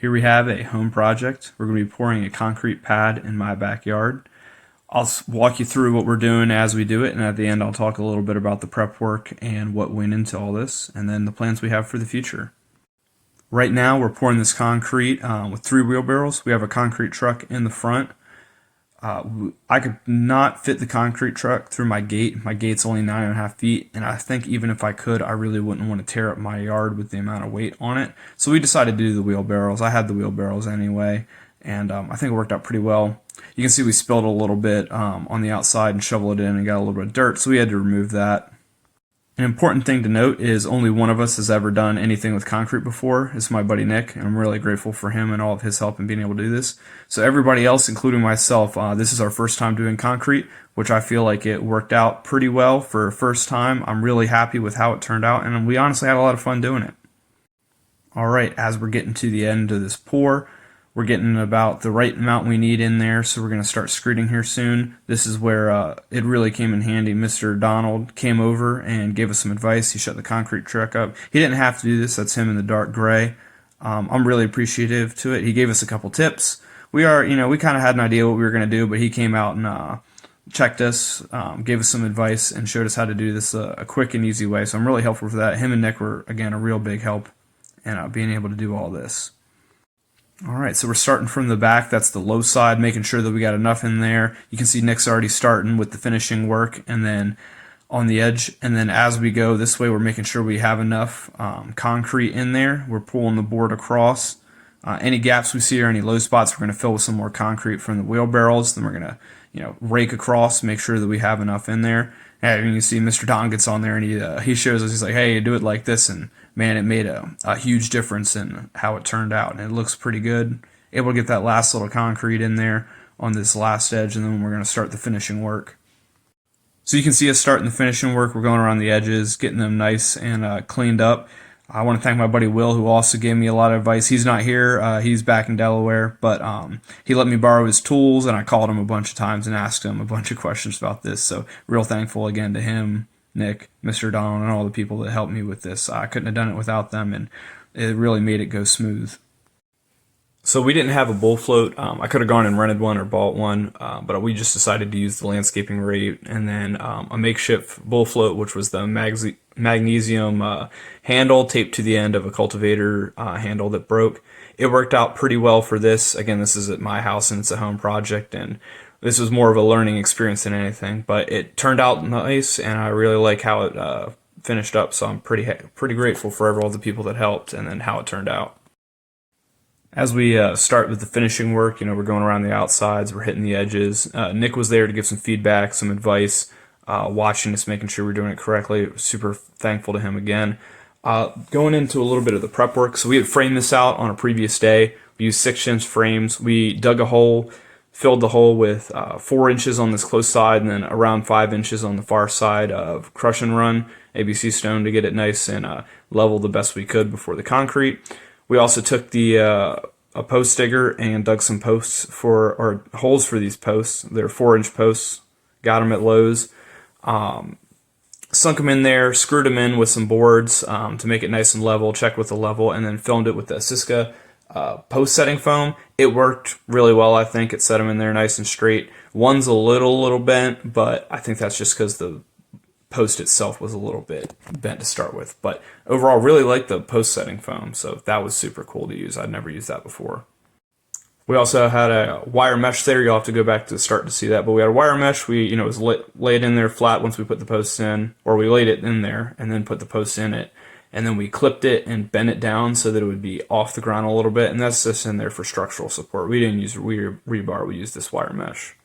Here we have a home project. We're going to be pouring a concrete pad in my backyard. I'll walk you through what we're doing as we do it, and at the end I'll talk a little bit about the prep work and what went into all this, and then the plans we have for the future. Right now we're pouring this concrete with 3 wheelbarrows. We have a concrete truck in the front. I could not fit the concrete truck through my gate. My gate's only 9.5 feet, and I think even if I could, I really wouldn't want to tear up my yard with the amount of weight on it. So we decided to do the wheelbarrows. I had the wheelbarrows anyway, and I think it worked out pretty well. You can see we spilled a little bit on the outside and shoveled it in and got a little bit of dirt, so we had to remove that. An important thing to note is only one of us has ever done anything with concrete before. It's my buddy Nick, and I'm really grateful for him and all of his help in being able to do this. So everybody else, including myself, this is our first time doing concrete, which I feel like it worked out pretty well for a first time. I'm really happy with how it turned out, and we honestly had a lot of fun doing it. Alright, as we're getting to the end of this pour, we're getting about the right amount we need in there, so we're going to start screeding here soon. This is where it really came in handy. Mr. Donald came over and gave us some advice. He shut the concrete truck up. He didn't have to do this. That's him in the dark gray. I'm really appreciative to it. He gave us a couple tips. We kind of had an idea what we were going to do, but he came out and checked us, gave us some advice, and showed us how to do this a quick and easy way. So I'm really helpful for that. Him and Nick were, again, a real big help in being able to do all this. Alright, so we're starting from the back. That's the low side, making sure that we got enough in there. You can see Nick's already starting with the finishing work, and then on the edge, and then as we go this way, we're making sure we have enough concrete in there. We're pulling the board across. Any gaps we see or any low spots, we're going to fill with some more concrete from the wheelbarrows. Then we're going to, rake across, make sure that we have enough in there. And you see Mr. Don gets on there and he shows us, he's like, hey, do it like this, and man, it made a huge difference in how it turned out, and it looks pretty good. Able to get that last little concrete in there on this last edge, and then we're going to start the finishing work. So you can see us starting the finishing work. We're going around the edges, getting them nice and cleaned up. I want to thank my buddy Will, who also gave me a lot of advice. He's not here. He's back in Delaware, but he let me borrow his tools, and I called him a bunch of times and asked him a bunch of questions about this. So real thankful again to him, Nick, Mr. Donald, and all the people that helped me with this. I couldn't have done it without them, and it really made it go smooth. So we didn't have a bull float. I could have gone and rented one or bought one, but we just decided to use the landscaping rate, and then a makeshift bull float, which was the magnesium handle taped to the end of a cultivator handle that broke. It worked out pretty well for this. Again, this is at my house and it's a home project, and this was more of a learning experience than anything, but it turned out nice, and I really like how it finished up, so I'm pretty grateful for all the people that helped and then how it turned out. As we start with the finishing work, we're going around the outsides, we're hitting the edges. Nick was there to give some feedback, some advice, watching us, making sure we're doing it correctly. Super thankful to him again. Going into a little bit of the prep work, so we had framed this out on a previous day. We used 6-inch frames. We dug a hole, filled the hole with 4 inches on this close side, and then around 5 inches on the far side of crush and run ABC stone to get it nice and level the best we could before the concrete. We also took a post digger and dug some posts or holes for these posts. They're 4-inch posts. Got them at Lowe's. Sunk them in there, screwed them in with some boards to make it nice and level. Checked with the level, and then filmed it with the Siska post setting foam. It worked really well. I think it set them in there nice and straight. One's a little bent, but I think that's just because the post itself was a little bit bent to start with, but overall really liked the post setting foam, so that was super cool to use. I'd never used that before. We also had a wire mesh there. You'll have to go back to the start to see that, but we had a wire mesh. We it was laid in there flat once we put the posts in, or we laid it in there and then put the posts in it, and then we clipped it and bent it down so that it would be off the ground a little bit, and that's just in there for structural support. We didn't use rebar, we used this wire mesh.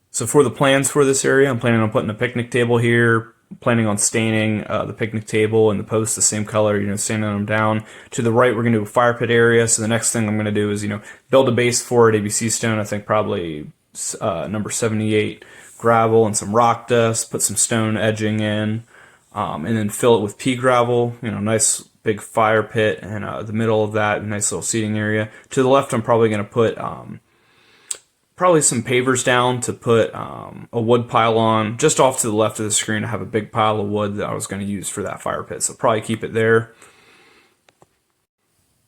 So for the plans for this area, I'm planning on putting a picnic table here, planning on staining the picnic table and the posts the same color, sanding them down. To the right, we're going to do a fire pit area, so the next thing I'm going to do is, build a base for it, ABC stone, I think probably number 78, gravel and some rock dust, put some stone edging in, and then fill it with pea gravel, nice big fire pit, and the middle of that, nice little seating area. To the left, I'm probably going to put probably some pavers down to put a wood pile on. Just off to the left of the screen, I have a big pile of wood that I was going to use for that fire pit, so probably keep it there.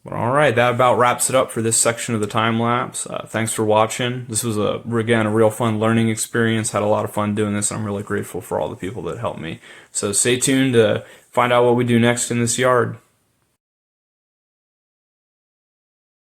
But all right, that about wraps it up for this section of the time lapse. Thanks for watching. This was again a real fun learning experience. Had a lot of fun doing this. I'm really grateful for all the people that helped me. So stay tuned to find out what we do next in this yard.